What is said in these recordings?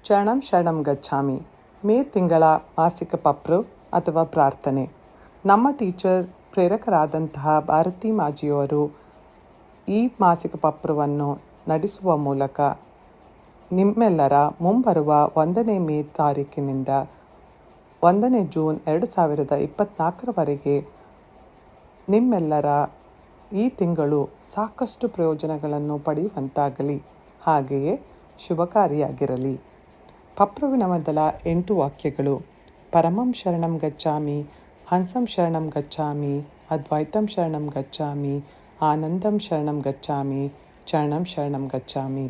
ಶರಣಂ ಶರಣಂ ಗಚ್ಚಾಮಿ. ಮೇ ತಿಂಗಳ ಮಾಸಿಕ ಪಪ್ರು ಅಥವಾ ಪ್ರಾರ್ಥನೆ. ನಮ್ಮ ಟೀಚರ್ ಪ್ರೇರಕರಾದಂತಹ ಭಾರತಿ ಮಾಜಿಯವರು ಈ ಮಾಸಿಕ ಪಪ್ರವನ್ನು ನಡೆಸುವ ಮೂಲಕ ನಿಮ್ಮೆಲ್ಲರ ಮುಂಬರುವ 1ನೇ ಮೇ ತಾರೀಕಿನಿಂದ 1ನೇ ಜೂನ್ 2024ರವರೆಗೆ ನಿಮ್ಮೆಲ್ಲರ ಈ ತಿಂಗಳು ಸಾಕಷ್ಟು ಪ್ರಯೋಜನಗಳನ್ನು ಪಡೆಯುವಂತಾಗಲಿ, ಹಾಗೆಯೇ ಶುಭಕಾರಿಯಾಗಿರಲಿ. ಪಪ್ರುವಿನ ಮೊದಲ 8 ವಾಕ್ಯಗಳು: ಪರಮಂ ಶರಣಂ ಗಚ್ಚಾಮಿ, ಹಂಸಂ ಶರಣಂ ಗಚ್ಚಾಮಿ, ಅದ್ವೈತಂ ಶರಣಂ ಗಚ್ಚಾಮಿ, ಆನಂದಂ ಶರಣಂ ಗಚ್ಚಾಮಿ, ಚರಣಂ ಶರಣಂ ಗಚ್ಚಾಮಿ.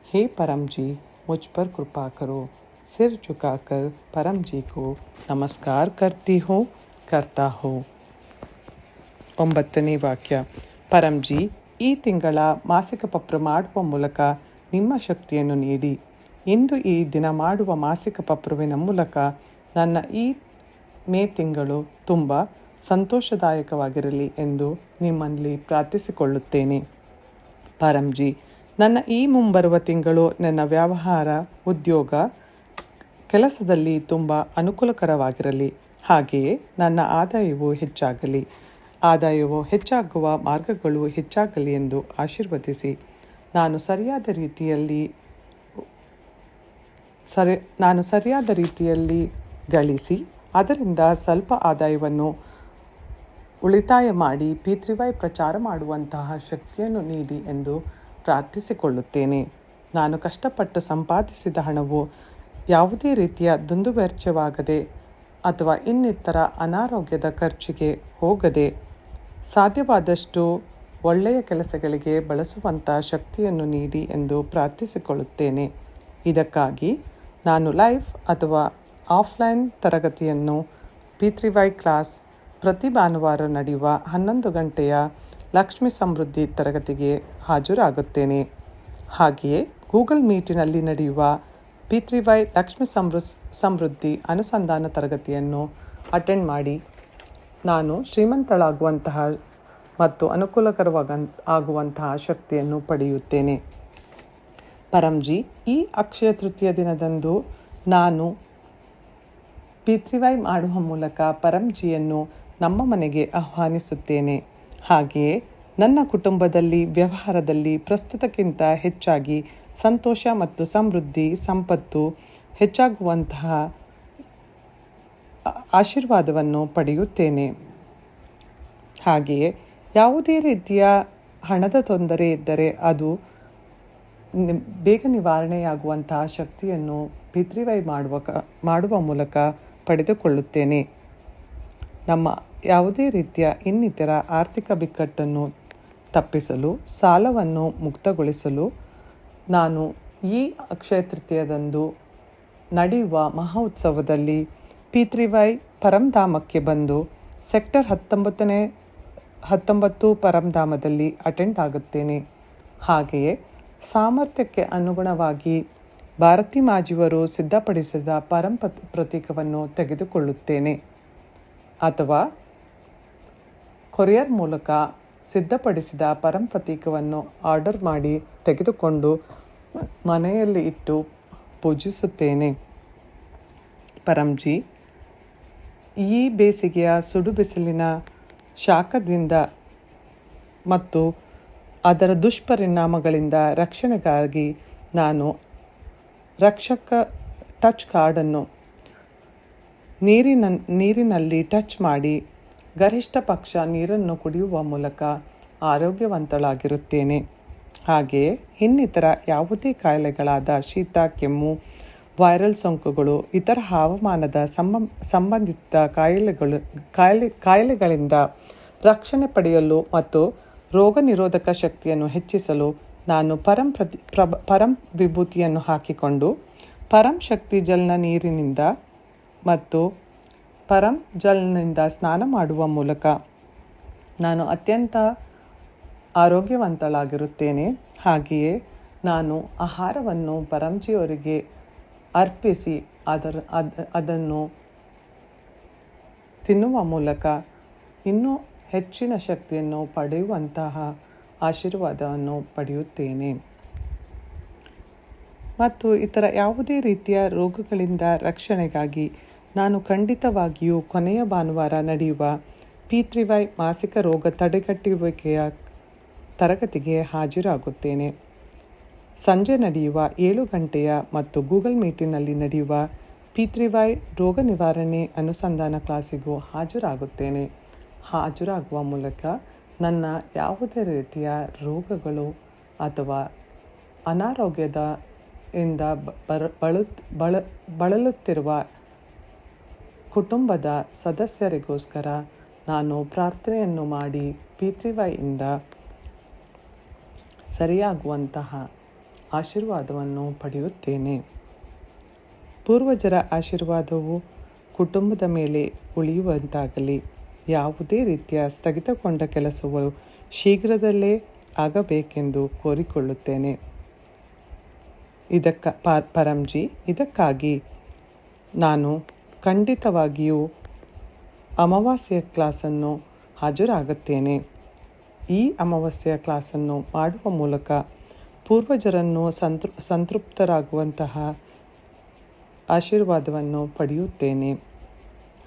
हे परम जी, मुझ पर कृपा करो. सिर झुकाकर परम जी को नमस्कार करती हूँ, करता हूँ. 9ನೇ ವಾಕ್ಯ: ಪರಂ ಜಿ, ಈ ತಿಂಗಳ ಮಾಸಿಕ ಪಪ್ರ ಮಾಡುವ ಮೂಲಕ ನಿಮ್ಮ ಶಕ್ತಿಯನ್ನು ನೀಡಿ. ಇಂದು ಈ ದಿನ ಮಾಡುವ ಮಾಸಿಕ ಪಪ್ರುವಿನ ಮೂಲಕ ನನ್ನ ಈ ಮೇ ತಿಂಗಳು ತುಂಬ ಸಂತೋಷದಾಯಕವಾಗಿರಲಿ ಎಂದು ನಿಮ್ಮಲ್ಲಿ ಪ್ರಾರ್ಥಿಸಿಕೊಳ್ಳುತ್ತೇನೆ. ಪರಂ ಜಿ, ನನ್ನ ಈ ಮುಂಬರುವ ತಿಂಗಳು ನನ್ನ ವ್ಯವಹಾರ, ಉದ್ಯೋಗ, ಕೆಲಸದಲ್ಲಿ ತುಂಬ ಅನುಕೂಲಕರವಾಗಿರಲಿ, ಹಾಗೆಯೇ ನನ್ನ ಆದಾಯವು ಹೆಚ್ಚಾಗಲಿ. ಆದಾಯವು ಹೆಚ್ಚಾಗುವ ಮಾರ್ಗಗಳು ಹೆಚ್ಚಾಗಲಿ ಎಂದು ಆಶೀರ್ವದಿಸಿ. ನಾನು ಸರಿಯಾದ ರೀತಿಯಲ್ಲಿ ಗಳಿಸಿ ಅದರಿಂದ ಸ್ವಲ್ಪ ಆದಾಯವನ್ನು ಉಳಿತಾಯ ಮಾಡಿ P3Y ಪ್ರಚಾರ ಮಾಡುವಂತಹ ಶಕ್ತಿಯನ್ನು ನೀಡಿ ಎಂದು ಪ್ರಾರ್ಥಿಸಿಕೊಳ್ಳುತ್ತೇನೆ. ನಾನು ಕಷ್ಟಪಟ್ಟು ಸಂಪಾದಿಸಿದ ಹಣವು ಯಾವುದೇ ರೀತಿಯ ದುಂದುವೆಚ್ಚವಾಗದೆ ಅಥವಾ ಇನ್ನಿತರ ಅನಾರೋಗ್ಯದ ಖರ್ಚಿಗೆ ಹೋಗದೆ ಸಾಧ್ಯವಾದಷ್ಟು ಒಳ್ಳೆಯ ಕೆಲಸಗಳಿಗೆ ಬಳಸುವಂಥ ಶಕ್ತಿಯನ್ನು ನೀಡಿ ಎಂದು ಪ್ರಾರ್ಥಿಸಿಕೊಳ್ಳುತ್ತೇನೆ. ಇದಕ್ಕಾಗಿ ನಾನು ಲೈವ್ ಅಥವಾ ಆಫ್ಲೈನ್ ತರಗತಿಯನ್ನು P3Y ಕ್ಲಾಸ್ ಪ್ರತಿ ಭಾನುವಾರ ನಡೆಯುವ 11 ಗಂಟೆಯ ಲಕ್ಷ್ಮೀ ಸಮೃದ್ಧಿ ತರಗತಿಗೆ ಹಾಜರಾಗುತ್ತೇನೆ. ಹಾಗೆಯೇ ಗೂಗಲ್ ಮೀಟಿನಲ್ಲಿ ನಡೆಯುವ P3Y ಲಕ್ಷ್ಮೀ ಸಮೃದ್ಧಿ ಅನುಸಂಧಾನ ತರಗತಿಯನ್ನು ಅಟೆಂಡ್ ಮಾಡಿ ನಾನು ಶ್ರೀಮಂತಳಾಗುವಂತಹ ಮತ್ತು ಆಗುವಂತಹ ಶಕ್ತಿಯನ್ನು ಪಡೆಯುತ್ತೇನೆ. ಪರಂಜಿ, ಈ ಅಕ್ಷಯ ತೃತೀಯ ದಿನದಂದು ನಾನು P3Y ಮಾಡುವ ಮೂಲಕ ಪರಂಜಿಯನ್ನು ನಮ್ಮ ಮನೆಗೆ ಆಹ್ವಾನಿಸುತ್ತೇನೆ. ಹಾಗೆಯೇ ನನ್ನ ಕುಟುಂಬದಲ್ಲಿ ವ್ಯವಹಾರದಲ್ಲಿ ಪ್ರಸ್ತುತಕ್ಕಿಂತ ಹೆಚ್ಚಾಗಿ ಸಂತೋಷ ಮತ್ತು ಸಮೃದ್ಧಿ, ಸಂಪತ್ತು ಹೆಚ್ಚಾಗುವಂತಹ ಆಶೀರ್ವಾದವನ್ನು ಪಡೆಯುತ್ತೇನೆ. ಹಾಗೆಯೇ ಯಾವುದೇ ರೀತಿಯ ಹಣದ ತೊಂದರೆ ಇದ್ದರೆ ಅದು ಬೇಗ ನಿವಾರಣೆಯಾಗುವಂತಹ ಶಕ್ತಿಯನ್ನು P3Y ಮಾಡುವ ಮೂಲಕ ಪಡೆದುಕೊಳ್ಳುತ್ತೇನೆ. ನಮ್ಮ ಯಾವುದೇ ರೀತಿಯ ಇನ್ನಿತರ ಆರ್ಥಿಕ ಬಿಕ್ಕಟ್ಟನ್ನು ತಪ್ಪಿಸಲು, ಸಾಲವನ್ನು ಮುಕ್ತಗೊಳಿಸಲು ನಾನು ಈ ಅಕ್ಷಯ ತೃತೀಯದಂದು ನಡೆಯುವ ಮಹಾ ಉತ್ಸವದಲ್ಲಿ P3Y ಪರಂಧಾಮಕ್ಕೆ ಬಂದು ಸೆಕ್ಟರ್ 19 ಪರಂಧಾಮದಲ್ಲಿ ಅಟೆಂಡ್ ಆಗುತ್ತೇನೆ. ಹಾಗೆಯೇ ಸಾಮರ್ಥ್ಯಕ್ಕೆ ಅನುಗುಣವಾಗಿ ಭಾರತಿ ಮಾಜಿಯವರು ಸಿದ್ಧಪಡಿಸಿದ ಪ್ರತೀಕವನ್ನು ತೆಗೆದುಕೊಳ್ಳುತ್ತೇನೆ ಅಥವಾ ಕೊರಿಯರ್ ಮೂಲಕ ಸಿದ್ಧಪಡಿಸಿದ ಪ್ರತೀಕವನ್ನು ಆರ್ಡರ್ ಮಾಡಿ ತೆಗೆದುಕೊಂಡು ಮನೆಯಲ್ಲಿ ಇಟ್ಟು ಪೂಜಿಸುತ್ತೇನೆ. ಪರಂಜಿ, ಈ ಬೇಸಿಗೆಯ ಸುಡು ಬಿಸಿಲಿನ ಶಾಖದಿಂದ ಮತ್ತು ಅದರ ದುಷ್ಪರಿಣಾಮಗಳಿಂದ ರಕ್ಷಣೆಗಾಗಿ ನಾನು ರಕ್ಷಕ ಟಚ್ ಕಾರ್ಡನ್ನು ನೀರಿನಲ್ಲಿ ಟಚ್ ಮಾಡಿ ಗರಿಷ್ಠ ಪಕ್ಷ ನೀರನ್ನು ಕುಡಿಯುವ ಮೂಲಕ ಆರೋಗ್ಯವಂತಳಾಗಿರುತ್ತೇನೆ. ಹಾಗೆಯೇ ಇನ್ನಿತರ ಯಾವುದೇ ಕಾಯಿಲೆಗಳಾದ ಶೀತ, ಕೆಮ್ಮು, ವೈರಲ್ ಸೋಂಕುಗಳು, ಇತರ ಹವಾಮಾನದ ಸಂಬಂಧಿತ ಕಾಯಿಲೆಗಳಿಂದ ರಕ್ಷಣೆ ಪಡೆಯಲು ಮತ್ತು ರೋಗ ನಿರೋಧಕ ಶಕ್ತಿಯನ್ನು ಹೆಚ್ಚಿಸಲು ನಾನು ಪರಂ ವಿಭೂತಿಯನ್ನು ಹಾಕಿಕೊಂಡು ಪರಂ ಶಕ್ತಿ ಜಲ್ನ ನೀರಿನಿಂದ ಮತ್ತು ಪರಂ ಜಲ್ನಿಂದ ಸ್ನಾನ ಮಾಡುವ ಮೂಲಕ ನಾನು ಅತ್ಯಂತ ಆರೋಗ್ಯವಂತಳಾಗಿರುತ್ತೇನೆ. ಹಾಗೆಯೇ ನಾನು ಆಹಾರವನ್ನು ಪರಂಜಿಯವರಿಗೆ ಅರ್ಪಿಸಿ ಅದನ್ನು ತಿನ್ನುವ ಮೂಲಕ ಇನ್ನೂ ಹೆಚ್ಚಿನ ಶಕ್ತಿಯನ್ನು ಪಡೆಯುವಂತಹ ಆಶೀರ್ವಾದವನ್ನು ಪಡೆಯುತ್ತೇನೆ. ಮತ್ತು ಇತರ ಯಾವುದೇ ರೀತಿಯ ರೋಗಗಳಿಂದ ರಕ್ಷಣೆಗಾಗಿ ನಾನು ಖಂಡಿತವಾಗಿಯೂ ಕೊನೆಯ ಭಾನುವಾರ ನಡೆಯುವ P3Y ಮಾಸಿಕ ರೋಗ ತಡೆಗಟ್ಟುವಿಕೆಯ ತರಗತಿಗೆ ಹಾಜರಾಗುತ್ತೇನೆ. ಸಂಜೆ ನಡೆಯುವ 7 ಗಂಟೆಯ ಮತ್ತು ಗೂಗಲ್ ಮೀಟಿನಲ್ಲಿ ನಡೆಯುವ P3Y ರೋಗ ನಿವಾರಣೆ ಅನುಸಂಧಾನ ಕ್ಲಾಸಿಗೂ ಹಾಜರಾಗುತ್ತೇನೆ. ಹಾಜರಾಗುವ ಮೂಲಕ ನನ್ನ ಯಾವುದೇ ರೀತಿಯ ರೋಗಗಳು ಅಥವಾ ಅನಾರೋಗ್ಯದ ಇಂದ ಬಳಲುತ್ತಿರುವ ಕುಟುಂಬದ ಸದಸ್ಯರಿಗೋಸ್ಕರ ನಾನು ಪ್ರಾರ್ಥನೆಯನ್ನು ಮಾಡಿ P3Y ಇಂದ ಸರಿಯಾಗುವಂತಹ ಆಶೀರ್ವಾದವನ್ನು ಪಡೆಯುತ್ತೇನೆ. ಪೂರ್ವಜರ ಆಶೀರ್ವಾದವು ಕುಟುಂಬದ ಮೇಲೆ ಉಳಿಯುವಂತಾಗಲಿ. ಯಾವುದೇ ರೀತಿಯ ಸ್ಥಗಿತಗೊಂಡ ಕೆಲಸವು ಶೀಘ್ರದಲ್ಲೇ ಆಗಬೇಕೆಂದು ಕೋರಿಕೊಳ್ಳುತ್ತೇನೆ. ಪರಂಜಿ, ಇದಕ್ಕಾಗಿ ನಾನು ಖಂಡಿತವಾಗಿಯೂ ಅಮಾವಾಸ್ಯೆಯ ಕ್ಲಾಸನ್ನು ಹಾಜರಾಗುತ್ತೇನೆ. ಈ ಅಮಾವಾಸ್ಯೆಯ ಕ್ಲಾಸನ್ನು ಮಾಡುವ ಮೂಲಕ ಪೂರ್ವಜರನ್ನು ಸಂತೃಪ್ತರಾಗುವಂತಹ ಆಶೀರ್ವಾದವನ್ನು ಪಡೆಯುತ್ತೇನೆ.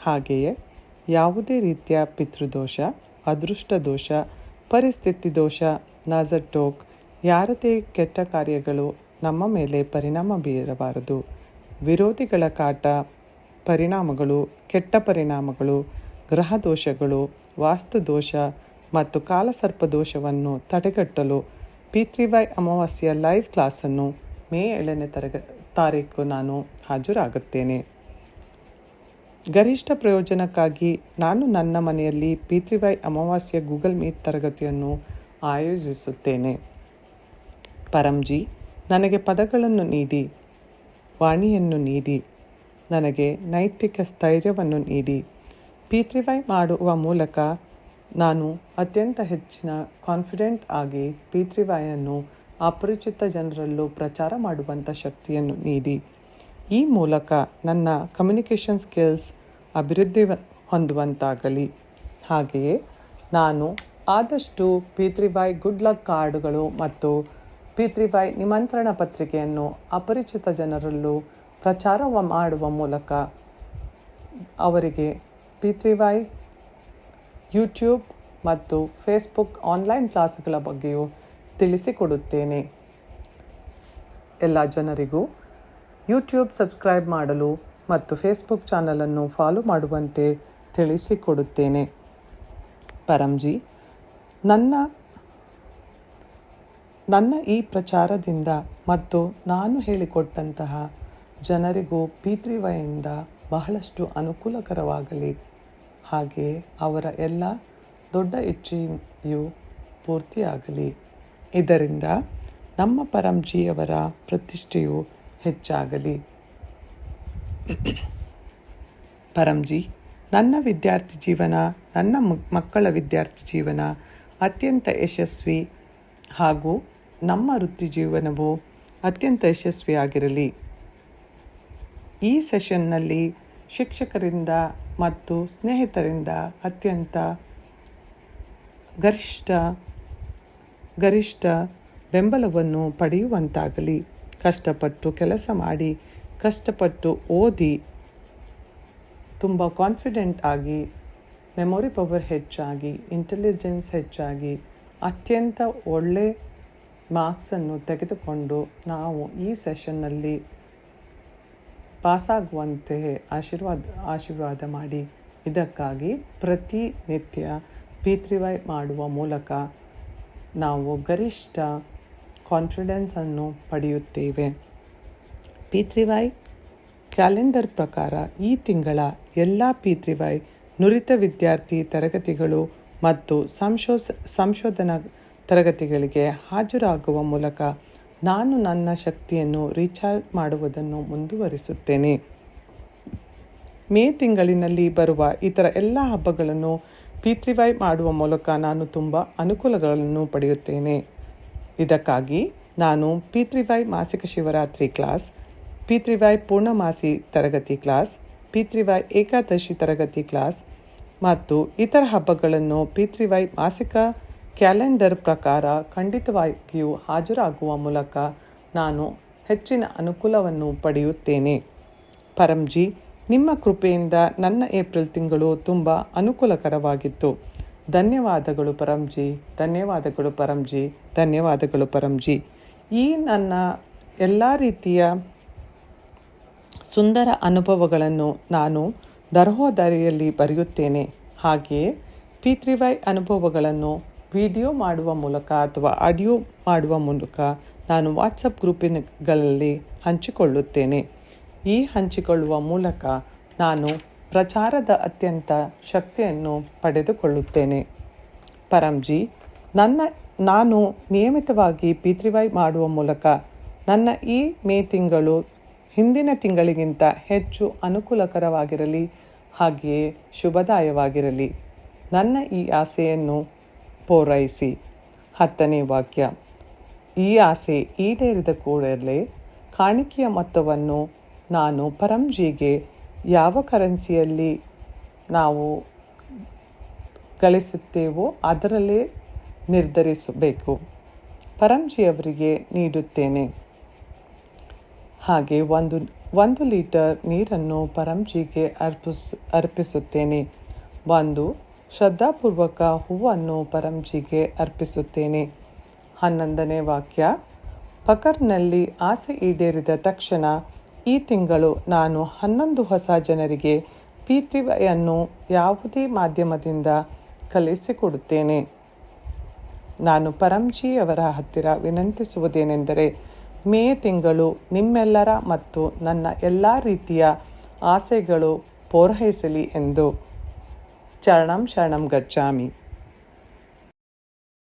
ಹಾಗೆಯೇ ಯಾವುದೇ ರೀತಿಯ ಪಿತೃದೋಷ, ಅದೃಷ್ಟ ದೋಷ, ಪರಿಸ್ಥಿತಿ ದೋಷ, ನಾಜಟೋಕ್, ಯಾರದೇ ಕೆಟ್ಟ ಕಾರ್ಯಗಳು ನಮ್ಮ ಮೇಲೆ ಪರಿಣಾಮ ಬೀರಬಾರದು. ವಿರೋಧಿಗಳ ಕಾಟ, ಪರಿಣಾಮಗಳು, ಕೆಟ್ಟ ಪರಿಣಾಮಗಳು, ಗ್ರಹ ದೋಷಗಳು, ವಾಸ್ತು ದೋಷ ಮತ್ತು ಕಾಲಸರ್ಪ ದೋಷವನ್ನು ತಡೆಗಟ್ಟಲು P3Y ಅಮಾವಾಸ್ಯೆಯ ಲೈವ್ ಕ್ಲಾಸನ್ನು ಮೇ 7ನೇ ತಾರೀಕು ನಾನು ಹಾಜರಾಗುತ್ತೇನೆ. ಗರಿಷ್ಠ ಪ್ರಯೋಜನಕ್ಕಾಗಿ ನಾನು ನನ್ನ ಮನೆಯಲ್ಲಿ P3Y ಅಮಾವಾಸ್ಯೆ ಗೂಗಲ್ ಮೀಟ್ ತರಗತಿಯನ್ನು ಆಯೋಜಿಸುತ್ತೇನೆ. ಪರಂಜಿ, ನನಗೆ ಪದಗಳನ್ನು ನೀಡಿ, ವಾಣಿಯನ್ನು ನೀಡಿ, ನನಗೆ ನೈತಿಕ ಸ್ಥೈರ್ಯವನ್ನು ನೀಡಿ. P3Y ಮಾಡುವ ಮೂಲಕ ನಾನು ಅತ್ಯಂತ ಹೆಚ್ಚಿನ ಕಾನ್ಫಿಡೆಂಟ್ ಆಗಿ P3Yಯನ್ನು ಅಪರಿಚಿತ ಜನರಲ್ಲೂ ಪ್ರಚಾರ ಮಾಡುವಂಥ ಶಕ್ತಿಯನ್ನು ನೀಡಿ. ಈ ಮೂಲಕ ನನ್ನ ಕಮ್ಯುನಿಕೇಷನ್ ಸ್ಕಿಲ್ಸ್ ಅಭಿವೃದ್ಧಿ ಹೊಂದುವಂತಾಗಲಿ. ಹಾಗೆಯೇ ನಾನು ಆದಷ್ಟು P3Y ಗುಡ್ ಲಕ್ ಕಾರ್ಡುಗಳು ಮತ್ತು P3Y ನಿಮಂತ್ರಣ ಪತ್ರಿಕೆಯನ್ನು ಅಪರಿಚಿತ ಜನರಲ್ಲೂ ಪ್ರಚಾರ ಮಾಡುವ ಮೂಲಕ ಅವರಿಗೆ P3Y ಯೂಟ್ಯೂಬ್ ಮತ್ತು ಫೇಸ್ಬುಕ್ ಆನ್ಲೈನ್ ಕ್ಲಾಸ್ಗಳ ಬಗ್ಗೆಯೂ ತಿಳಿಸಿಕೊಡುತ್ತೇನೆ. ಎಲ್ಲ ಜನರಿಗೂ ಯೂಟ್ಯೂಬ್ ಸಬ್ಸ್ಕ್ರೈಬ್ ಮಾಡಲು ಮತ್ತು ಫೇಸ್ಬುಕ್ ಚಾನಲನ್ನು ಫಾಲೋ ಮಾಡುವಂತೆ ತಿಳಿಸಿಕೊಡುತ್ತೇನೆ. ಪರಂಜಿ, ನನ್ನ ಈ ಪ್ರಚಾರದಿಂದ ಮತ್ತು ನಾನು ಹೇಳಿಕೊಟ್ಟಂತಹ ಜನರಿಗೂ P3Yಯಿಂದ ಬಹಳಷ್ಟು ಅನುಕೂಲಕರವಾಗಲಿ. ಹಾಗೆಯೇ ಅವರ ಎಲ್ಲ ದೊಡ್ಡ ಇಚ್ಛೆಯು ಪೂರ್ತಿಯಾಗಲಿ. ಇದರಿಂದ ನಮ್ಮ ಪರಂಜಿಯವರ ಪ್ರತಿಷ್ಠೆಯು ಹೆಚ್ಚಾಗಲಿ. ಪರಂಜಿ, ನನ್ನ ವಿದ್ಯಾರ್ಥಿ ಜೀವನ, ನನ್ನ ಮಕ್ಕಳ ವಿದ್ಯಾರ್ಥಿ ಜೀವನ ಅತ್ಯಂತ ಯಶಸ್ವಿ ಹಾಗೂ ನಮ್ಮ ವೃತ್ತಿ ಜೀವನವು ಅತ್ಯಂತ ಯಶಸ್ವಿಯಾಗಿರಲಿ. ಈ ಸೆಷನ್ನಲ್ಲಿ ಶಿಕ್ಷಕರಿಂದ ಮತ್ತು ಸ್ನೇಹಿತರಿಂದ ಅತ್ಯಂತ ಗರಿಷ್ಠ ಬೆಂಬಲವನ್ನು ಪಡೆಯುವಂತಾಗಲಿ. ಕಷ್ಟಪಟ್ಟು ಕೆಲಸ ಮಾಡಿ, ಕಷ್ಟಪಟ್ಟು ಓದಿ, ತುಂಬ ಕಾನ್ಫಿಡೆಂಟ್ ಆಗಿ, ಮೆಮೊರಿ ಪವರ್ ಹೆಚ್ಚಾಗಿ, ಇಂಟೆಲಿಜೆನ್ಸ್ ಹೆಚ್ಚಾಗಿ, ಅತ್ಯಂತ ಒಳ್ಳೆ ಮಾರ್ಕ್ಸನ್ನು ತೆಗೆದುಕೊಂಡು ನಾವು ಈ ಸೆಷನ್ನಲ್ಲಿ ಪಾಸಾಗುವಂತೆ ಆಶೀರ್ವಾದ ಮಾಡಿ. ಇದಕ್ಕಾಗಿ ಪ್ರತಿನಿತ್ಯ P3Y ಮಾಡುವ ಮೂಲಕ ನಾವು ಗರಿಷ್ಠ ಕಾನ್ಫಿಡೆನ್ಸನ್ನು ಪಡೆಯುತ್ತೇವೆ. P3Y ಕ್ಯಾಲೆಂಡರ್ ಪ್ರಕಾರ ಈ ತಿಂಗಳ ಎಲ್ಲ P3Y ನುರಿತ ವಿದ್ಯಾರ್ಥಿ ತರಗತಿಗಳು ಮತ್ತು ಸಂಶೋಧನಾ ತರಗತಿಗಳಿಗೆ ಹಾಜರಾಗುವ ಮೂಲಕ ನಾನು ನನ್ನ ಶಕ್ತಿಯನ್ನು ರೀಚಾರ್ಜ್ ಮಾಡುವುದನ್ನು ಮುಂದುವರಿಸುತ್ತೇನೆ. ಮೇ ತಿಂಗಳಿನಲ್ಲಿ ಬರುವ ಇತರ ಎಲ್ಲ ಹಬ್ಬಗಳನ್ನು P3Y ಮಾಡುವ ಮೂಲಕ ನಾನು ತುಂಬ ಅನುಕೂಲಗಳನ್ನು ಪಡೆಯುತ್ತೇನೆ. ಇದಕ್ಕಾಗಿ ನಾನು P3Y ಮಾಸಿಕ ಶಿವರಾತ್ರಿ ಕ್ಲಾಸ್, P3Y ಪೂರ್ಣಮಾಸಿ ತರಗತಿ ಕ್ಲಾಸ್, P3Y ಏಕಾದಶಿ ತರಗತಿ ಕ್ಲಾಸ್ ಮತ್ತು ಇತರ ಹಬ್ಬಗಳನ್ನು P3Y ಮಾಸಿಕ ಕ್ಯಾಲೆಂಡರ್ ಪ್ರಕಾರ ಖಂಡಿತವಾಗಿಯೂ ಹಾಜರಾಗುವ ಮೂಲಕ ನಾನು ಹೆಚ್ಚಿನ ಅನುಕೂಲವನ್ನು ಪಡೆಯುತ್ತೇನೆ. ಪರಂಜಿ, ನಿಮ್ಮ ಕೃಪೆಯಿಂದ ನನ್ನ ಏಪ್ರಿಲ್ ತಿಂಗಳು ತುಂಬ ಅನುಕೂಲಕರವಾಗಿತ್ತು. ಧನ್ಯವಾದಗಳು ಪರಂಜಿ, ಧನ್ಯವಾದಗಳು ಪರಂಜಿ, ಧನ್ಯವಾದಗಳು ಪರಂಜಿ. ಈ ನನ್ನ ಎಲ್ಲ ರೀತಿಯ ಸುಂದರ ಅನುಭವಗಳನ್ನು ನಾನು ಬರಹೋದಾರಿಯಲ್ಲಿ ಬರೆಯುತ್ತೇನೆ. ಹಾಗೆಯೇ P3Y ಅನುಭವಗಳನ್ನು ವಿಡಿಯೋ ಮಾಡುವ ಮೂಲಕ ಅಥವಾ ಆಡಿಯೋ ಮಾಡುವ ಮೂಲಕ ನಾನು ವಾಟ್ಸಪ್ ಗ್ರೂಪಿನಲ್ಲಿ ಹಂಚಿಕೊಳ್ಳುತ್ತೇನೆ. ಈ ಹಂಚಿಕೊಳ್ಳುವ ಮೂಲಕ ನಾನು ಪ್ರಚಾರದ ಅತ್ಯಂತ ಶಕ್ತಿಯನ್ನು ಪಡೆದುಕೊಳ್ಳುತ್ತೇನೆ. ಪರಂಜಿ, ನಾನು ನಿಯಮಿತವಾಗಿ P3Y ಮಾಡುವ ಮೂಲಕ ನನ್ನ ಈ ಮೇ ತಿಂಗಳು ಹಿಂದಿನ ತಿಂಗಳಿಗಿಂತ ಹೆಚ್ಚು ಅನುಕೂಲಕರವಾಗಿರಲಿ, ಹಾಗೆಯೇ ಶುಭದಾಯವಾಗಿರಲಿ. ನನ್ನ ಈ ಆಸೆಯನ್ನು ಪೂರೈಸಿ. 10ನೇ ವಾಕ್ಯ. ಈ ಆಸೆ ಈಡೇರಿದ ಕೂಡಲೇ ಕಾಣಿಕೆಯ ಮೊತ್ತವನ್ನು ನಾನು ಪರಂಜಿಗೆ ಯಾವ ಕರೆನ್ಸಿಯಲ್ಲಿ ನಾವು ಗಳಿಸುತ್ತೇವೋ ಅದರಲ್ಲೇ ನಿರ್ಧರಿಸಬೇಕು. ಪರಂಜಿಯವರಿಗೆ ನೀಡುತ್ತೇನೆ. ಹಾಗೆ 1 ಲೀಟರ್ ನೀರನ್ನು ಪರಂಜಿಗೆ ಅರ್ಪಿಸುತ್ತೇನೆ. 1 ಶ್ರದ್ಧಾಪೂರ್ವಕ ಹೂವನ್ನು ಪರಂಜಿಗೆ ಅರ್ಪಿಸುತ್ತೇನೆ. 11ನೇ ವಾಕ್ಯ. ಪಕರ್ನಲ್ಲಿ ಆಸೆ ಈಡೇರಿದ ತಕ್ಷಣ ಈ ತಿಂಗಳು ನಾನು 11 ಹೊಸ ಜನರಿಗೆ P3Y ಅನ್ನು ಯಾವುದೇ ಮಾಧ್ಯಮದಿಂದ ಕಲಿಸಿಕೊಡುತ್ತೇನೆ. ನಾನು ಪರಂಜಿಯವರ ಹತ್ತಿರ ವಿನಂತಿಸುವುದೇನೆಂದರೆ, ಮೇ ತಿಂಗಳು ನಿಮ್ಮೆಲ್ಲರ ಮತ್ತು ನನ್ನ ಎಲ್ಲ ರೀತಿಯ ಆಸೆಗಳು ಪೂರೈಸಲಿ ಎಂದು. ಚರಣಂ ಶರಣಂ ಗಚ್ಚಾಮಿ.